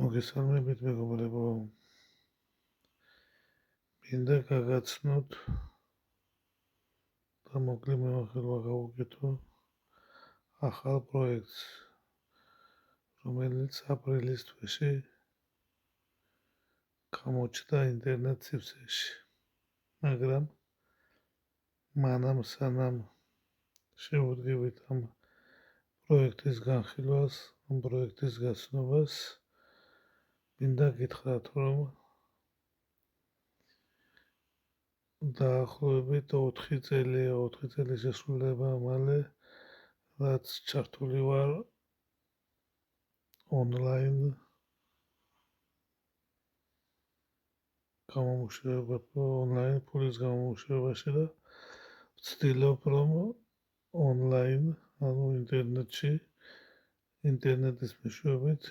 მოგესალმებით მეგობრებო, მინდა გაგაცნოთ და მოკლე მევახილვა გავუკეთო ახალ პროექტს, რომელიც აპრილის თვეში გამოჩნდა ინტერნეტ სივრცეში, მაგრამ მანამ სანამ შევუდგებით ამ პროექტის განხილვას, ამ პროექტის გაცნობას, მინდა გითხრათ, რომ დაახლოებით 4 წელი შესრულება მალე, რაც ჩართული ვარ ონლაინ ფულის გამომუშავებაში და ვცდილობ, რომ ონლაინ, ანუ ინტერნეტის მეშვეობით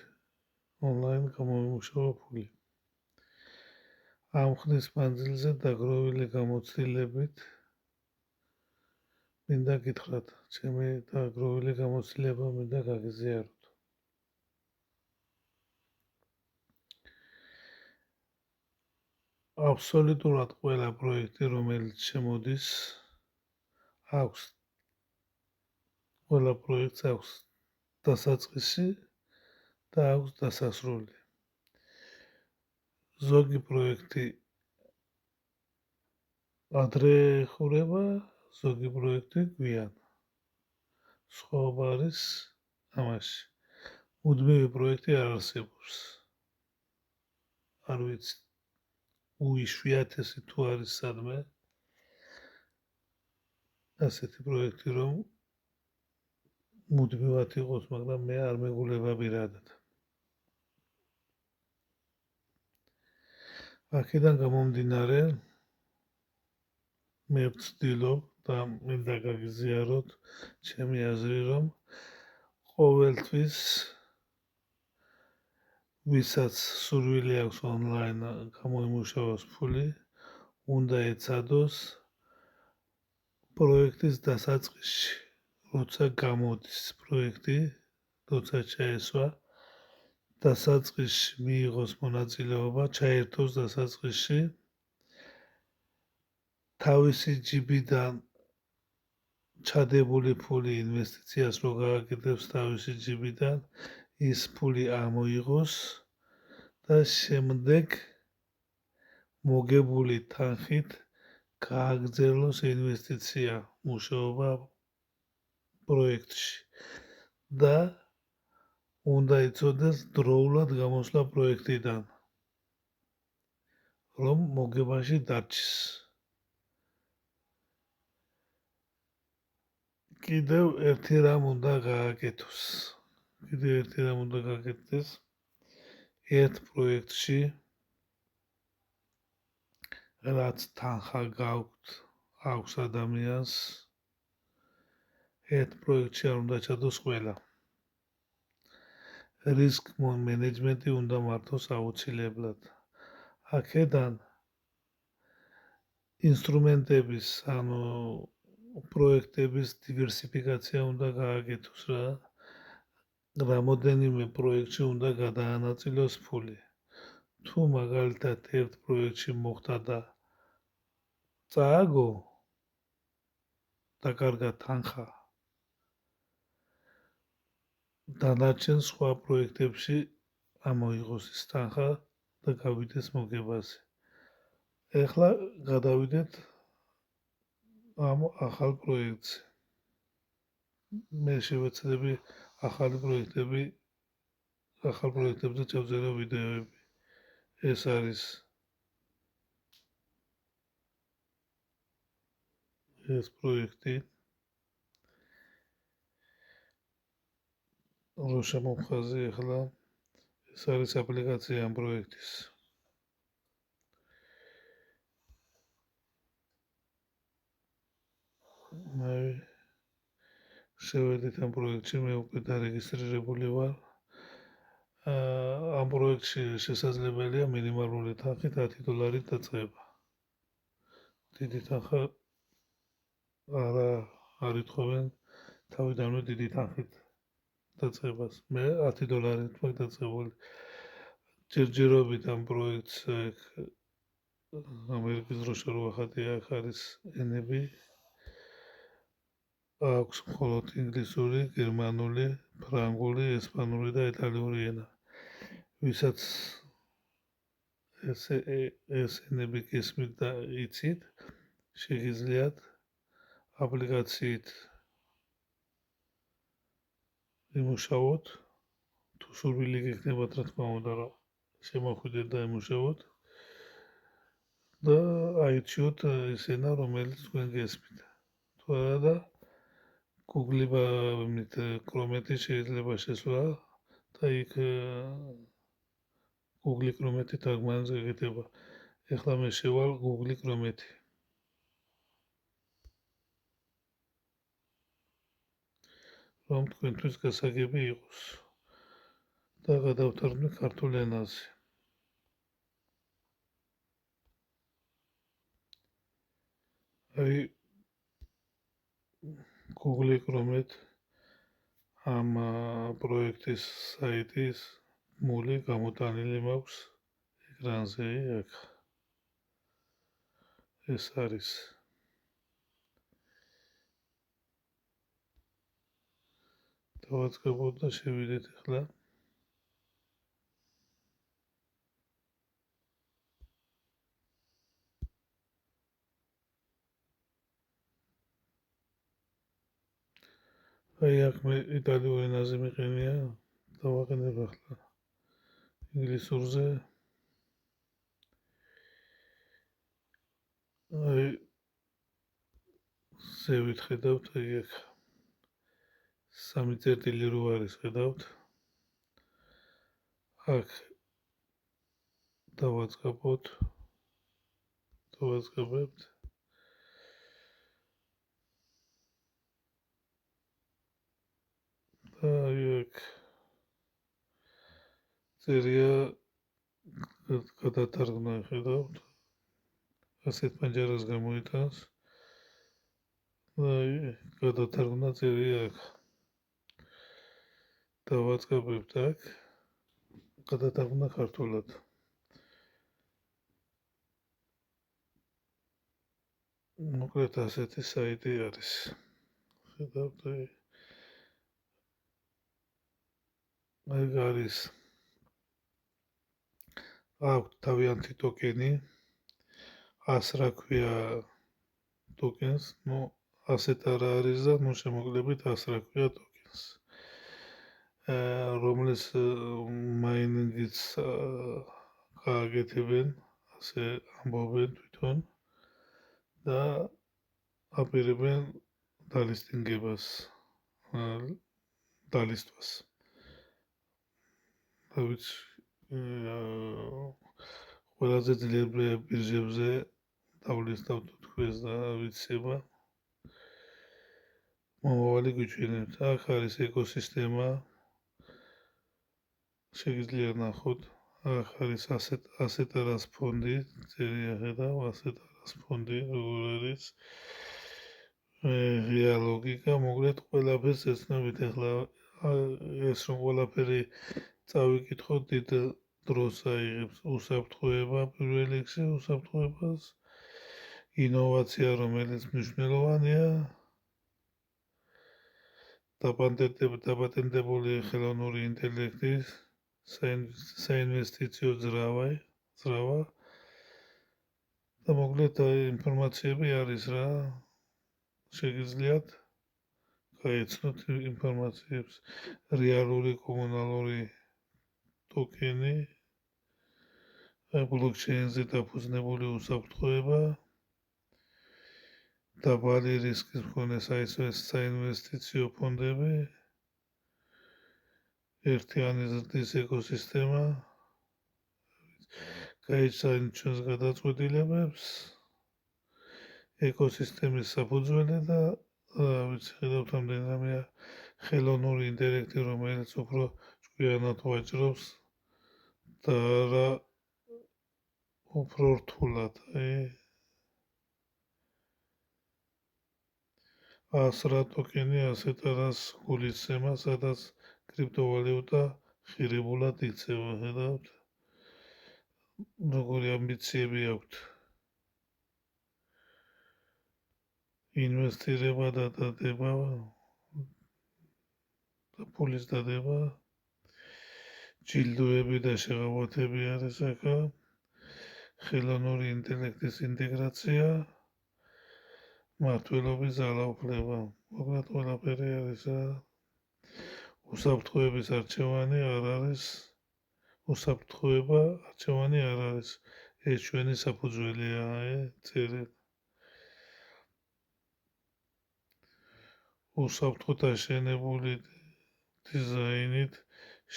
ონლაინ გამომუშავა ფული. ამ ხნის მანძილზე დაგროვილი გამოცდილებით მინდა გითხრათ, ჩემი დაგროვილი გამოცდილება მინდა გაგიზიაროთ. აბსოლუტურად ყველა პროექტი, რომელიც შემოდის, ყველა პროექტს აქვს დასაწყისი და აქვს დასასრული. ზოგი პროექტი ადრე ხურება, ზოგი პროექტი გვიან. სხვაობა არის ამაში. მუდმივი პროექტი არ არსებობს. არ ვიცი, უიშვიათესი თუ არის სადმე ასეთი პროექტი, რომ მუდმივად იყოს, მაგრამ მე არ მეგულება პირადად. აქედან გამომდინარე, მე ვცდილობ და მინდა გაგიზიაროთ ჩემი აზრი, რომ ყოველთვის ვისაც სურვილი აქვს ონლაინ გამოიმუშავოს ფული, უნდა ეცადოს პროექტის დასაწყისში, როცა გამოდის პროექტი, როცა ჩაესვა, დასაწყისში მიიღოს მონაწილეობა, ჩაერთოს დასაწყისში, თავისი ჯიბიდან ჩადებული ფული ინვესტიციას რო გააკეთებს თავისი ჯიბიდან, ის ფული ამოიღოს და შემდეგ მოგებული თანხით გააგრძელოს ინვესტიცია, მუშაობა პროექტში და უნდა იცოდეს დროულად გამოსვლა პროექტიდან, რომ მოგებაში დარჩის. კიდევ ერთი რამ უნდა გააკეთოს. ერთ პროექტში, რაც თანხა აქვს ადამიანს, ერთ პროექტში არ უნდა ჩადოს ყველა. რისკ მენეჯმენტი უნდა მართოს აუცილებლად. აქედან ინსტრუმენტების, ანუ პროექტების დივერსიფიკაცია უნდა გააკეთოს რა. რამოდენიმე პროექტში უნდა გადაანაწილოს ფული. თუ მაგალითად ერთ პროექტში მოხდა და წააგო, დაკარგა თანხა, დანარჩენ სხვა პროექტებში ამოიღოს ის თანხა და გავიდეს მოგებაზე. ეხლა გადავიდეთ ამ ახალ პროექტზე. მე შევეცდები ახალ პროექტებზე ჩავწერო ვიდეოები. ეს არის ეს პროექტი, რო შემოვხაზე ახლა, ეს არის აპლიკაცია ამ პროექტის. მე შევედით ამ პროექტში, მე უკვე დარეგისტრირებული ვარ. ამ პროექტში შესაძლებელია მინიმალური თანხით $10 დაწყება. დიდი თანხა არ ითხოვენ თავიდანვე დიდი თანხით დაწყებას. მე $10 მაქვს დაწყებული. ჯერჯერობით ამ პროექტს ამერიკის დროშა რო ახატია, აქ არის ენები, აქვს მხოლოდ ინგლისური, გერმანული, ფრანგული, ესპანური და იტალიური ენა. ვისაც ეს ენები გესმით და იცით, შეგიძლიათ აპლიკაციით იმუშაოთ, თუ სურვილი გექნებათ, რა თქმა უნდა, რომ შემოხვიდეთ და იმუშაოთ და აირჩიოთ ეს ენა, რომელიც თქვენ გესმით. თუ არა და Google-ით შეიძლება შესვლა და იქ Google Chrome-ით თარგმანს გეკეთება. ეხლა მე შევალ Google Chrome-ით. რომ თქვენთვის გასაგები იყოს და გადავთარგმნე ქართულ ენაზე. აი Google Chrome-ით ამ პროექტის საიტის მული გამოტანილი მაქვს ეკრანზე, აქ ეს არის. დავაწყებოთ და შევიდეთ ახლა. აი აქ მე იტალიურ ენაზე მიყენია, დავაყენებ ახლა ინგლისურზე. აი ზევით ხედავთ, აი აქ 3.8 არის, ხედავთ. აქ დავაწყებთ და აი აქ წერია გადათარგმნა, ხედავთ. ასეთ პანჯარას გამოიტანს და აი გადათარგმნა წერია აქ. დავაწყებთ აქ, გადათარგმნა ქართულად. მოკლედ ასეთი საიტი არის. ხედავთ, აი არის აქვს თავიანთი ტოკენი, რა ქვია ტოკენს, ასეთ არა არის და შემოკლებით რა ქვია ტოკენს. რომლის მაინინგიც გააკეთებენ, ასე ამბობენ თვითონ და აპირებენ დალისტინგებას, დალისტვას. და ვიცი, ყველაზე ძლიერ ბირჟებზე დავლისთავთ თქვენს და ვიცება. მომავალი გვიჩვენებთ. აქ არის ეკოსისტემა. შეგიძლიათ ნახოთ. აქ არის ასეტარას ფონდი, წერია ხედავ, ასეტარას ფონდი, როგორ არის. ღია ლოგიკა, მოკლედ ყველაფერს ეცნობით. ახლა ეს რომ ყველაფერი წავიკითხოთ, დიდ დროს აიღებს უსაფრთხოება პირველ რიგში, უსაფრთხოებას, ინოვაცია, რომელიც მნიშვნელოვანია, დაპატენტებული ხელოვნური ინტელექტის საინვესტიციო ძრავა და მოკლედ ინფორმაციები არის რა, შეგიძლიათ გაეცნოთ ინფორმაციებს. რეალური კომუნალური ტოკენი, ბლოკჩეინზე დაფუძნებული უსაფრთხოება, დაბალი რისკის მქონე საინვესტიციო ფონდები, ერთიანი ზრდის ეკოსისტემა, გაიცანით ჩვენს გადაწყვეტილებებს, ეკოსისტემის საფუძველი და ვიცი, ხედავთ რამდენიმე ხელოვნური ინტელექტი, რომელიც უფრო ჭკვიანად ვაჭრობს და არა უფრო რთულად. რა ტოკენი, ასეტარას გულისცემა, სადაც კრიპტოვალიუტა ხირებულად იქცევა, ხედავთ. როგორი ამბიციები აქვთ ინვესტირება და დადება და ფულის დადება, ჯილდოები და შეღავათები არის აქა, ხელოვნური ინტელექტის ინტეგრაცია, მმართველობის ძალაუფლება. მოკლედ ყველაფერი არის რა. უსაფრთხოების არჩევანი არ არის, უსაფრთხოება არჩევანი არ არის. ეს ჩვენი საფუძველია, წერეთ. უსაფრთხოდ აშენებული დიზაინით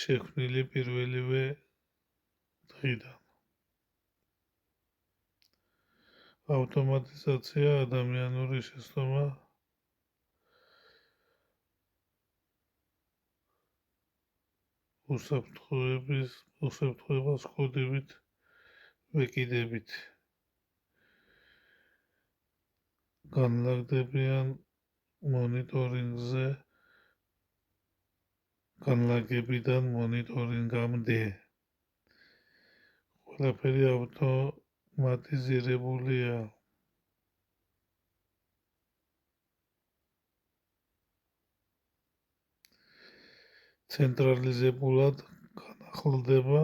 შექმნილი პირველივე დღიდან. ავტომატიზაცია, ადამიანური შეცდომა, უსაფრთხოებას კოდებით ვეკიდებით. განლაგდებიან მონიტორინგზე, განლაგებიდან მონიტორინგამდე. ყველაფერი ავტომატიზირებულია. ცენტრალიზებულად განახლდება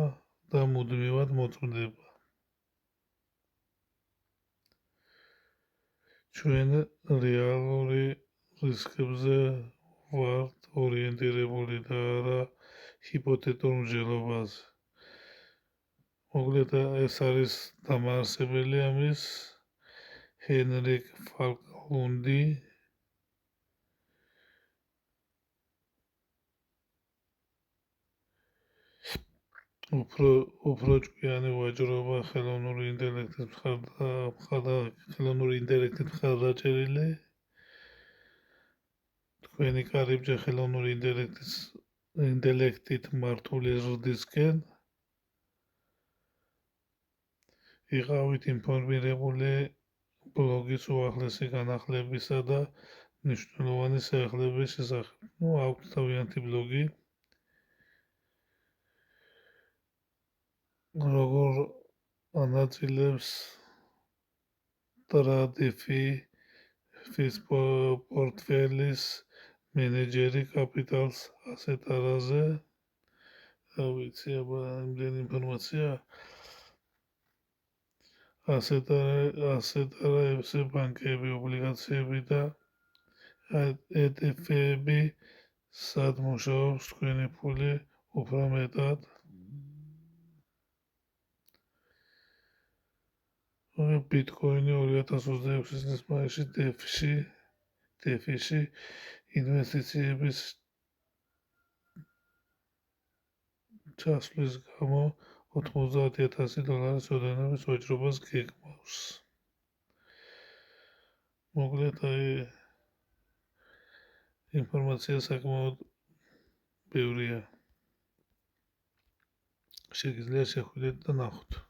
და მუდმივად მოწმდება. ჩვენ რეალური რისკებზე ვართ ორიენტირებული და არა ჰიპოთეტურ მსჯელობაზე. მოკლედ ეს არის დამაარსებელი ამის ჰენრიკ ფალკლუნდი. უფრო ჭკვიანი ვაჭრობა ხელოვნური ინტელექტით მხარდაჭერილი. თქვენი კარიბჭე ხელოვნური ინტელექტით მართული ზრდისკენ. იყავით ინფორმირებული ბლოგის უახლესი განახლებისა და მნიშვნელოვანი სიახლეების შესახებ. აქვთ თავიანთი ბლოგი. როგორ ანაწილებს ტრადიფის პორტფელის მენეჯერი კაპიტალს ასეთ არაზე. ვიცი, აბა იმდენი ინფორმაცია. ასეთ არაებზე ბანკები, ობლიგაციები და ETF-ები სად მუშაობს თქვენი ფული უფრო მეტად. ბიტკოინი 2026 წლის მაისში DeFi-ში ინვესტიციების ჩასვლის გამო $90,000 ოდენობის ვაჭრობას გეგმავს. მოკლედ ინფორმაცია საკმაოდ ბევრია. შეგიძლიათ შეხვიდეთ და ნახოთ.